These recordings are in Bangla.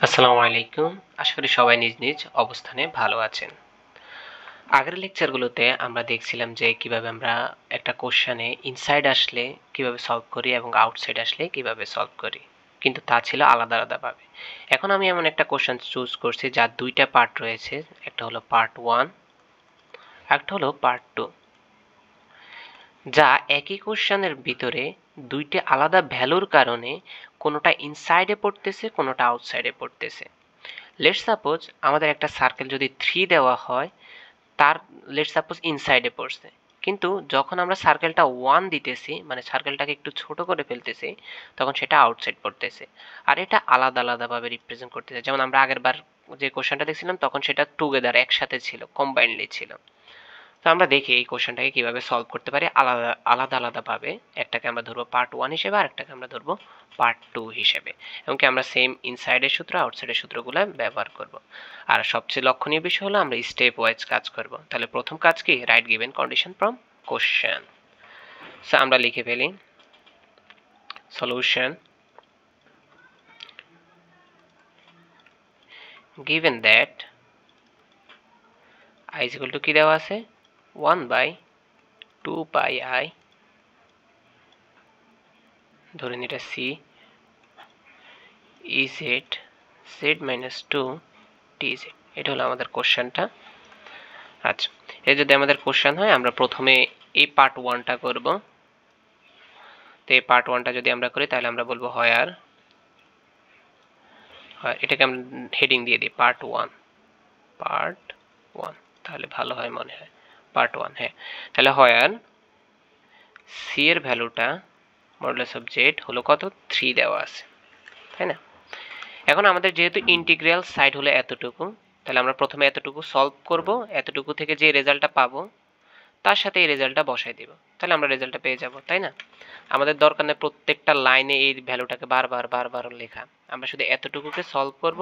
আসসালামু আলাইকুম। আশা করি সবাই নিজ নিজ অবস্থানে ভালো আছেন। আগের লেকচারগুলোতে আমরা দেখছিলাম যে কিভাবে আমরা একটা কোশ্চেনে ইনসাইড আসলে কিভাবে সলভ করি এবং আউটসাইড আসলে কিভাবে সলভ করি। কিন্তু তা ছিল আলাদা আলাদাভাবে। এখন আমি এমন একটা কোশ্চেন চুজ করছি যার দুইটা পার্ট রয়েছে। একটা হলো পার্ট 1, একটা হলো পার্ট 2। যা একই কোশ্চেনের ভিতরে দুইটা আলাদা ভ্যালুর কারণে কোনোটা ইনসাইডে পড়তেছে, কোনোটা আউটসাইডে পড়তেছে। লেটস সাপোজ আমাদের একটা সার্কেল যদি 3 দেওয়া হয়, তার লেটস সাপোজ ইনসাইডে পড়ছে, কিন্তু যখন আমরা সার্কেলটা 1 দিতেছি, মানে সার্কেলটাকে একটু ছোট করে ফেলতেছি, তখন সেটা আউটসাইড পড়তেছে। আর এটা আলাদা আলাদাভাবে রিপ্রেজেন্ট করতেছে। যেমন আমরা আগের বার যে কোশ্চেনটা দেখছিলাম তখন সেটা টুগেদার একসাথে ছিল, কম্বাইন্ডলি ছিল। তো আমরা দেখি এই কোশ্চেনটাকে কিভাবে সলভ করতে পারি আলাদা আলাদা আলাদাভাবে। একটাকে আমরা ধরবো পার্ট 1 হিসেবে, আর একটাকে আমরা ধরবো পার্ট 2 হিসেবে। এমনকি আমরা সেম ইনসাইডের সূত্র আউটসাইডের সূত্রগুলো ব্যবহার করব। আর সবচেয়ে লক্ষণীয় বিষয় হলো আমরা স্টেপ ওয়াইজ কাজ করব। তাহলে প্রথম কাজ কি? Right given condition from question. So আমরা লিখে ফেলি solution given that i is equal to কি দেওয়া আছে 1/2 pi i, ধরে নিই এটা c, ez z minus 2 tz। এটা হলো আমাদের কোশ্চেনটা। আচ্ছা, এই যদি আমাদের কোশ্চেন হয়, আমরা প্রথমে এই পার্ট 1টা করব। তো এই পার্ট 1টা যদি আমরা করি তাহলে আমরা বলবো হোয়ার, এটাকে আমরা হেডিং দিয়ে দিই পার্ট 1, পার্ট 1, তাহলে ভালো হয় মনে হয়। পার্ট 1, হ্যাঁ। তাহলে হোয়ার সি এর ভ্যালুটা মডুলাস অফ জেড হলো কত? 3 দেওয়া আছে, তাই না? এখন আমাদের যেহেতু ইন্টিগ্রাল সাইড হলো এতটুকু, তাহলে আমরা প্রথমে এতটুকু সলভ করব। এতটুকু থেকে যে রেজাল্টটা পাবো তার সাথে এই রেজাল্টটা বসাই দিব, তাহলে আমরা রেজাল্টটা পেয়ে যাব, তাই না? আমাদের দরকার নেই প্রত্যেকটা লাইনে এই ভ্যালুটাকে বারবার বারবার লেখা। আমরা শুধু এতটুকুকে সলভ করব,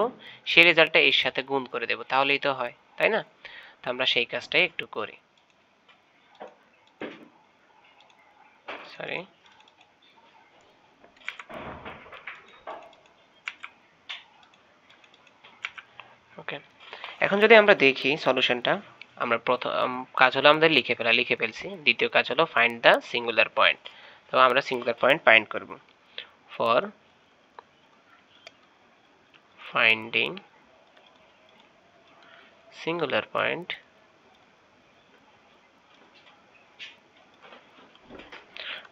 সেই রেজাল্টটা এর সাথে গুণ করে দেব, তাহলেই তো হয়, তাই না? তো আমরা সেই কাজটাই একটু করি। সরি, ওকে। এখন যদি আমরা দেখি সলিউশনটা, আমরা প্রথম কাজ হলো আমাদের লিখে ফেলছি। দ্বিতীয় কাজ হলো ফাইন্ড দ্য সিঙ্গুলার পয়েন্ট। তো আমরা সিঙ্গুলার পয়েন্ট ফাইন্ড করব। For finding singular point,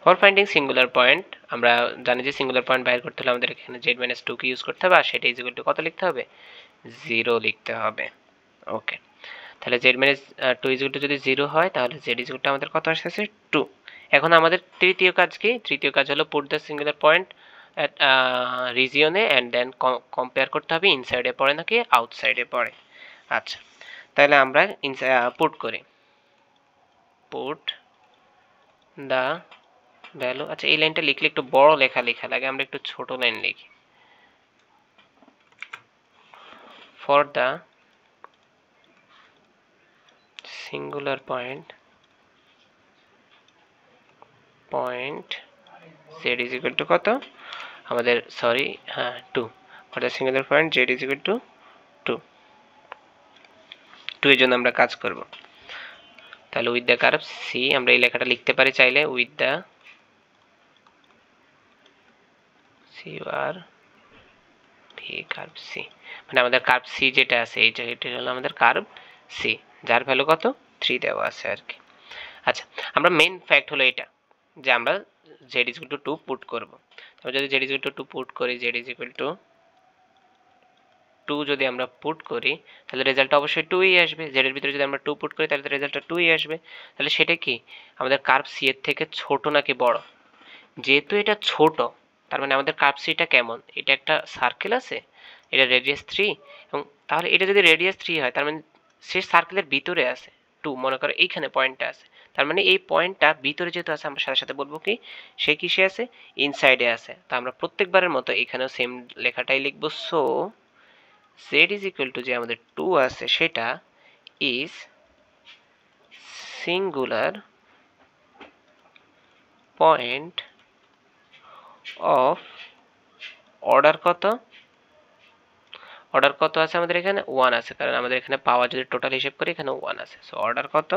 for finding singular point আমরা জানি যে সিঙ্গুলার পয়েন্ট বাইর করতে হলে আমাদের এখানে z - 2 কে ইউজ করতে হবে, আর সেটা ইজ ইকুয়াল টু কত লিখতে হবে? 0 লিখতে হবে। ওকে, তাহলে z - 2 ইজ ইকুয়াল টু যদি 0 হয় তাহলে z ইজ ইকুয়াল টু আমাদের কত আসছে? 2। এখন আমাদের তৃতীয় কাজ কি? তৃতীয় কাজ হলো put the singular point at রিজিয়নে অ্যান্ড দেন কম্পেয়ার করতে হবে ইনসাইডে পড়ে নাকি আউটসাইডে পড়ে। আচ্ছা, তাহলে আমরা পুট করি। পুট দ্য ভ্যালু, আচ্ছা এই লাইনটা লিখলে একটু বড় লেখা লাগে, আমরা একটু ছোট লাইন লিখি। For the singular point z is equal to কত আমাদের? সরি, হ্যাঁ 2। For the singular point z is equal to 2। 2 এর জন্য আমরা কাজ করব। তাহলে উইথ দ্য কার্ভ সি, আমরা এই লেখাটা লিখতে পারি চাইলে with the C R V curve C, মানে আমাদের কার্ভ সি যেটা আছে এই জায়গাটা হলো আমাদের কার্ভ সি, যার ভ্যালু কত? 3 দেওয়া আছে আর কি। আচ্ছা, আমরা মেইন ফ্যাক্ট হলো এটা যে আমরা z is equal to 2 put করব। তাহলে যদি z is equal to 2 put করি, z ইজ ইকুয়াল টু 2 যদি আমরা পুট করি তাহলে রেজাল্টটা অবশ্যই 2ই আসবে। z এর ভিতরে যদি আমরা 2 পুট করি তাহলে রেজাল্টটা 2ই আসবে। তাহলে সেটা কি আমাদের কার্ভ সি এর থেকে ছোট নাকি বড়? যেহেতু এটা ছোট, তার মানে আমাদের কার্ভ সিটা কেমন? এটা একটা সার্কেল আছে, এটা রেডিয়াস 3, এবং তাহলে এটা যদি রেডিয়াস 3 হয় তার মানে সে সার্কেলের ভিতরে আছে। 2 মনে করো এইখানে পয়েন্টটা আছে, তার মানে এই পয়েন্টটা ভিতরে যেহেতু আছে আমরা সাথে সাথে বলবো কি সে কিসে আছে? ইনসাইডে আছে। তা আমরা প্রত্যেকবারের মতো এখানেও সেম লেখাটাই লিখবো। So z is equal to যে আমাদের 2 আছে সেটা is singular point of order কত? অর্ডার কত আছে আমাদের এখানে 1 আছে, কারণ আমাদের এখানে পাওয়ার যদি টোটাল হিসেব করি এখানে 1 আছে। সো অর্ডার কত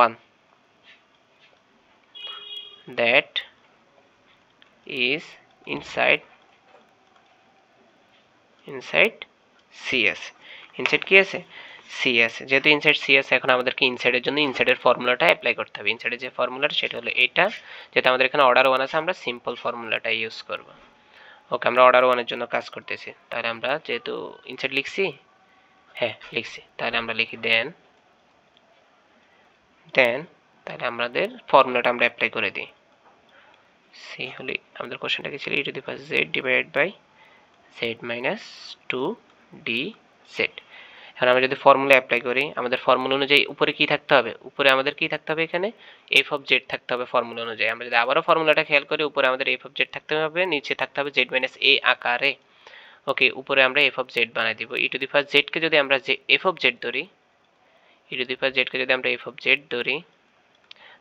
1, দ্যাট ইজ ইনসাইড সি আছে। ইনসাইড কি আছে? সি আছে। যেহেতু ইনসাইড সি আছে, এখন আমাদেরকে ইনসাইডের জন্য ইনসাইডের ফর্মুলাটা অ্যাপ্লাই করতে হবে। ইনসাইডের যে ফর্মুলাটা সেটা হলো এটা, যেহেতু আমাদের এখানে অর্ডার 1 আছে আমরা সিম্পল ফর্মুলাটা ইউজ করব। ওকে, আমরা অর্ডার 1 এর জন্য কাজ করতেছি। তাহলে আমরা যেহেতু ইনসাইড লিখছি, হ্যাঁ লিখছি, তাহলে আমরা লিখি দেন তাহলে আমাদের ফর্মুলাটা আমরা অ্যাপ্লাই করে দিই। সি হলে আমাদের কোশ্চেনটা কি ছিল, e to the power z divided by z minus 2 dz। এখন আমরা যদি ফর্মুলা অ্যাপ্লাই করি, আমাদের ফর্মুলা অনুযায়ী উপরে কি থাকতে হবে? উপরে আমাদের কি থাকতে হবে? এখানে f অফ z থাকতে হবে ফর্মুলা অনুযায়ী। আমরা যদি আবারও ফর্মুলাটা খেয়াল করি, উপরে আমাদের f অফ z থাকতে হবে, নিচে থাকতে হবে z মাইনাস a আকারে। ওকে, উপরে আমরা f অফ z বানাই দিব। e to the power z কে যদি আমরা f অফ z ধরি, e to the power z কে যদি আমরা f অফ z ধরি,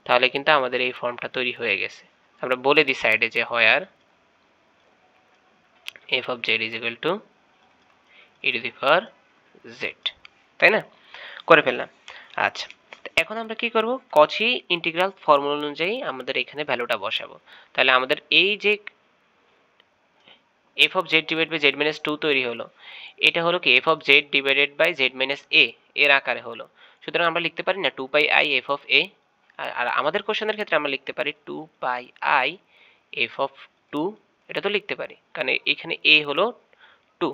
তাহলে কিন্তু আমাদের এই ফর্মটা তৈরি হয়ে গেছে। আমরা বলে দিই সাইডে যে হোয়ার f of z is equal to e to the power z, তাই না? করে ফেললাম। আচ্ছা, এখন আমরা কি করব? কচি ইন্টিগ্রাল ফর্মুলা অনুযায়ী আমাদের এখানে ভ্যালুটা বসাবো। তাহলে আমাদের এই যে f of z divided by z minus 2 তৈরি হলো, এটা হলো কি f of z divided by z minus a এর আকারে হলো। সুতরাং আমরা লিখতে পারি না 2 পাই i f অফ a, আর আমাদের কোশ্চেনের ক্ষেত্রে আমরা লিখতে পারি 2 পাই i f অফ 2, এটা তো লিখতে পারি কারণ এখানে a হলো 2।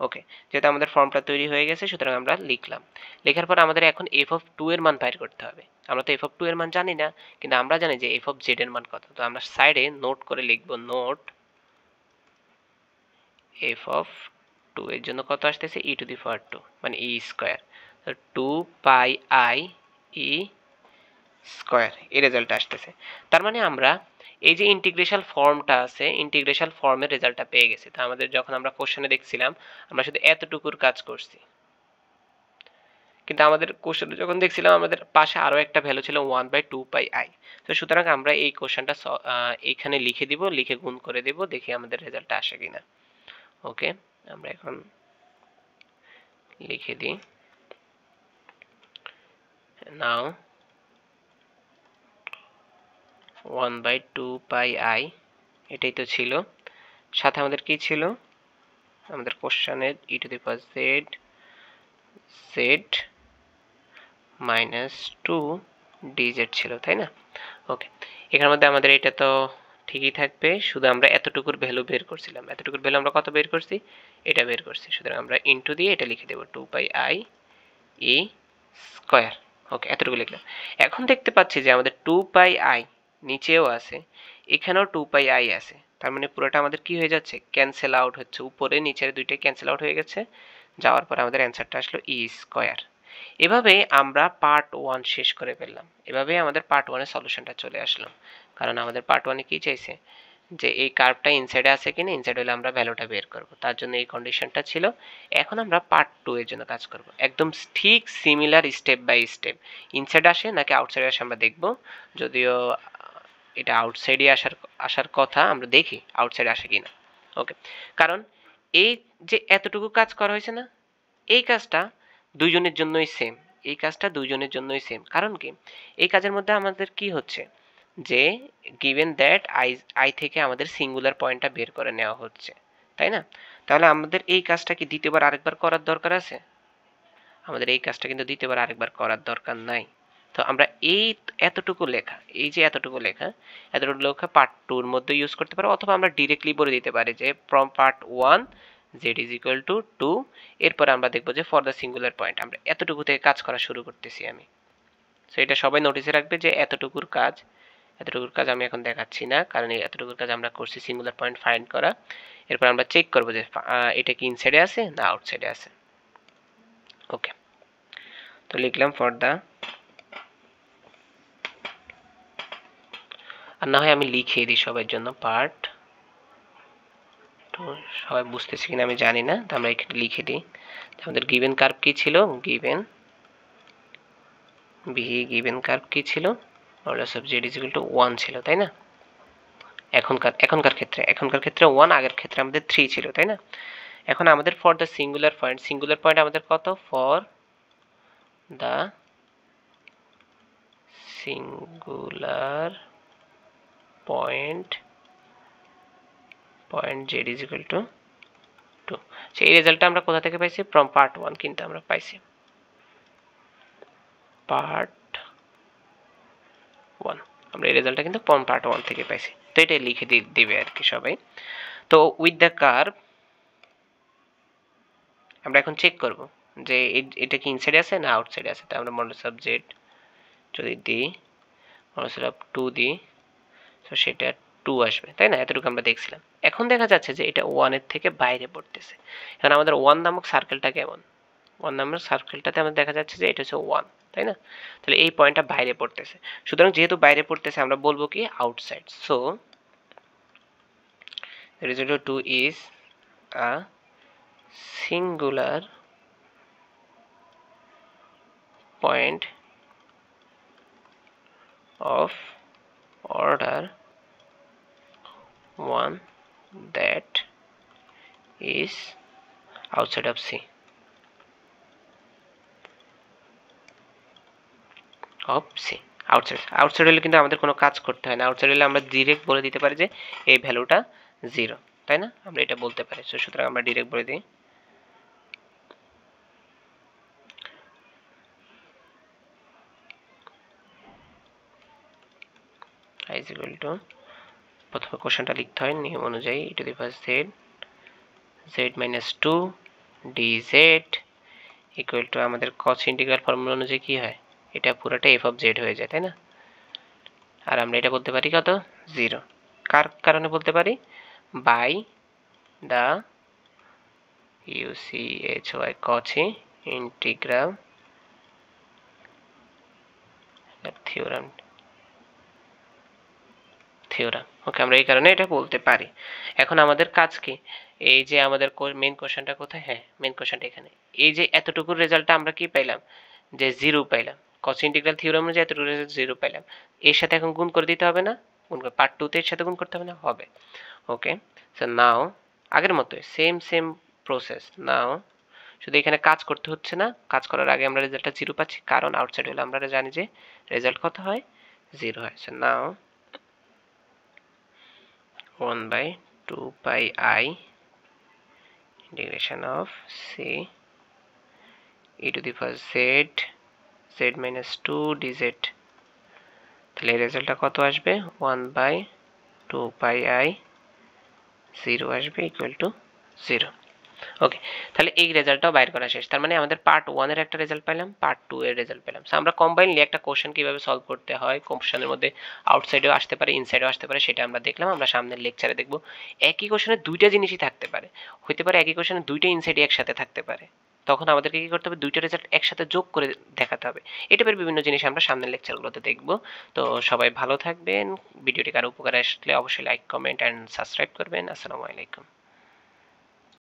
ওকে, যেহেতু আমাদের ফর্মটা তৈরি হয়ে গেছে, সুতরাং আমরা লিখলাম। লেখার পর আমাদের এখন f অফ 2 এর মান বাইর করতে হবে। আমরা তো f অফ 2 এর মান জানি না, কিন্তু আমরা জানি যে f অফ z এর মান কত। তো আমরা সাইডে নোট করে লিখব, নোট f অফ 2 এর জন্য কত আসতেছে? e টু দি পাওয়ার 2 মানে e স্কয়ার। তো 2 পাই i e স্কয়ার এই রেজাল্টটা আসতেছে। তার মানে আমরা এই যে ইন্টিগ্রেশন ফর্মটা আছে, ইন্টিগ্রেশন ফর্মের রেজাল্টটা পেয়ে গেছি। তো আমাদের যখন আমরা কোশ্চেনে দেখছিলাম, আমরা শুধু এতটুকুর কাজ করছি, কিন্তু আমাদের কোশ্চেনে যখন দেখছিলাম আমাদের পাশে আরো একটা ভ্যালু ছিল 1/2 পাই i। তো সুতরাং আমরা এই কোশ্চেনটা এখানে লিখে দিব, লিখে গুণ করে দেব, দেখি আমাদের রেজাল্টটা আসে কিনা। ওকে, আমরা এখন লিখে দিই। নাও 1/2 পাই i, এটাই তো ছিল। সাথে আমাদের কি ছিল? আমাদের কোশ্চেনের e to the power z minus 2 dz ছিল, তাই না? ওকে, এখানের মধ্যে আমাদের এটা তো ঠিকই থাকবে, শুধু আমরা এতটুকুর ভ্যালু বের করছিলাম। এতটুকুর ভ্যালু আমরা কত বের করছি? এটা বের করছি। সুতরাং আমরা ইনটু দিয়ে এটা লিখে দেব 2 পাই i e স্কয়ার। ওকে, এতটুকু লিখলাম। এখন দেখতে পাচ্ছি যে আমাদের 2 পাই i নিচেও আছে, এখানেও 2 পাই i আছে। তার মানে পুরোটা আমাদের কি হয়ে যাচ্ছে? ক্যান্সেল আউট হচ্ছে। উপরে নিচের দুইটাই ক্যান্সেল আউট হয়ে গেছে। যাওয়ার পর আমাদের অ্যান্সারটা আসলো e স্কয়ার। এভাবে আমরা পার্ট 1 শেষ করে ফেললাম। এভাবে আমাদের পার্ট 1 এর সলিউশনটা চলে আসলো। কারণ আমাদের পার্ট 1 এ কি চাইছে? যে এই কার্ভটা ইনসাইডে আছে কিনা, ইনসাইড হলে আমরা ভ্যালুটা বের করব। তার জন্য এই কন্ডিশনটা ছিল। এখন আমরা পার্ট 2 এর জন্য কাজ করব। একদম ঠিক similar step by step. Inside আসে নাকি আউটসাইড আসে আমরা দেখব। যদিও এটা আউটসাইডে আসার কথা, আমরা দেখি আউটসাইড আসে কিনা। ওকে, কারণ এই যে এতটুকু কাজ করা হয়েছে না, এই কাজটা দুইজনের জন্যই সেম। এই কাজটা দুইজনের জন্যই সেম। কারণ কি? এই কাজের মধ্যে আমাদের কি হচ্ছে? যে গিভেন দ্যাট আই থেকে আমাদের সিঙ্গুলার পয়েন্টটা বের করে নেওয়া হচ্ছে, তাই না? তাহলে আমাদের এই কাজটা কি দ্বিতীয়বার আরেকবার করার দরকার আছে? আমাদের এই কাজটা কিন্তু দ্বিতীয়বার আরেকবার করার দরকার নাই। তো আমরা এই এতটুকু লেখা, এই যে এতটুকু লেখা পার্ট 2 এর মধ্যে ইউজ করতে পারো, অথবা আমরা ডিরেক্টলি বলে দিতে পারি যে from part 1 z is equal to 2। এরপর আমরা দেখবো যে ফর দ্য সিঙ্গুলার পয়েন্ট আমরা এতটুকু থেকে কাজ করা শুরু করতেছি আমি। সো এটা সবাই নোটিসে রাখবে যে এতটুকুর কাজ আমি এখন দেখাচ্ছি না, কারণ এই এতটুকুর কাজ আমরা করছি সিঙ্গুলার পয়েন্ট ফাইন্ড করা। এরপর আমরা চেক করবো যে এটা কি ইনসাইডে আছে না আউটসাইডে আছে। ওকে, তো লিখলাম ফর দ্য, আর না হয় আমি লিখে দিই সবার জন্য পার্ট 2। সবাই বুঝতেছি কিনা আমি জানি না, তো আমরা এখানে লিখে দিই। আমাদের গিভেন কার্ভ কি ছিল? গিভেন কার্ভ কি ছিল? Modulus of z is equal to 1 ছিল, তাই না? এখনকার ক্ষেত্রে 1, আগের ক্ষেত্রে আমাদের 3 ছিল, তাই না? এখন আমাদের ফর দ্য সিঙ্গুলার পয়েন্ট আমাদের কত, for the singular point z is equal to 2। সেই রেজাল্টটা আমরা কোথা থেকে পাইছি, ফ্রম পার্ট 1 কিন্তু আমরা পাইছি, পার্ট 1 আমরা এই রেজাল্টটা কিন্তু ফ্রম পার্ট 1 থেকে পাইছি। তো এটা লিখে দিবে আর কি সবাই। তো উইথ দ্য কার্ভ আমরা এখন চেক করব যে এটা কি ইনসাইডে আছে না আউটসাইডে আছে। তো আমরা মডুলাস অফ z যদি দিই, মডুলাস অফ 2 দিই, তো সেটা 2 আসবে, তাই না? এতটুকু আমরা দেখছিলাম। এখন দেখা যাচ্ছে যে এটা 1 এর থেকে বাইরে পড়তেছে। এখন আমাদের 1 নামক সার্কেলটা কেমন, 1 নামক সার্কেলটাতে আমাদের দেখা যাচ্ছে যে এটা হচ্ছে 1, তাই না? তাহলে এই পয়েন্টটা বাইরে পড়তেছে। সুতরাং যেহেতু বাইরে পড়তেছে আমরা বলবো কি outside. So the result of 2 is a singular point of order 1 that is outside of C outside হলে কিন্তু আমাদের কোনো কাজ করতে হয় না। আউটসাইড হলে আমরা ডিরেক্ট বলে দিতে পারি যে এই ভ্যালুটা 0, তাই না? আমরা এটা বলতে পারি। সুতরাং আমরা ডিরেক্ট বলে দিই i is equal to, প্রথমে কোশ্চেনটা লিখতে হয় নিয়ম অনুযায়ী, e to the first z minus 2 dz equal to আমাদের cos ইন্টিগ্রাল ফর্মুলা অনুযায়ী কি হয়, এটা পুরোটা f of z হয়ে যায়, তাই না? আর আমরা এটা বলতে পারি কত, 0। কার কারণে বলতে পারি, by the UCHY cos integral theorem. Okay, আমরা এই কারণে এটা বলতে পারি। এখন আমাদের কাজ কি, এই যে আমাদের মেইন কোশ্চেনটা কোথায়, হ্যাঁ মেইন কোশ্চেনটা এখানে। এই যে এতটুকুর রেজাল্টটা আমরা কি পাইলাম, যে 0 পাইলাম। cos ইন্টিগ্রাল থিওরাম অনুযায়ী এতটুকু রেজাল্ট 0 পাইলাম। এর সাথে এখন গুণ করে দিতে হবে না, গুণ করে পার্ট 2 তে এর সাথে গুণ করতে হবে না, হবে। ওকে, সো নাও আগের মতো সেম প্রসেস। নাও শুধু এখানে কাজ করতে হচ্ছে না, কাজ করার আগে আমরা রেজাল্টটা 0 পাচ্ছি, কারণ আউটসাইড হলে আমরা জানি যে রেজাল্ট কত হয়, 0 হয়। So now 1 by 2 pi I integration of C e to the first z minus 2 dz। তাহলে এই রেজাল্টটা কত আসবে, 1 by 2 pi I 0 আসবে ইকুয়াল টু 0। ওকে, তাহলে এই রেজাল্টটাও বাইর করা শেষ। তার মানে আমাদের পার্ট 1 এর একটা রেজাল্ট পেলাম, পার্ট 2 এর রেজাল্ট পেলাম। সো আমরা কম্বাইনলি একটা কোশ্চেন কিভাবে সলভ করতে হয়, কোশ্চেনের মধ্যে আউটসাইডেও আসতে পারে ইনসাইডেও আসতে পারে, সেটা আমরা দেখলাম। আমরা সামনের লেকচারে দেখব একই কোশ্চেনে দুইটা জিনিসই থাকতে পারে, হতে পারে একই কোশ্চেনে দুইটা ইনসাইডই একসাথে থাকতে পারে। তখন আমাদেরকে কি করতে হবে, দুইটা রেজাল্ট একসাথে যোগ করে দেখাতে হবে। এটা টাইপের বিভিন্ন জিনিস আমরা সামনের লেকচারগুলোতে দেখব। তো সবাই ভালো থাকবেন। ভিডিওটি কারো উপকারে আসলে অবশ্যই লাইক, কমেন্ট অ্যান্ড সাবস্ক্রাইব করবেন। আসসালামু আলাইকুম।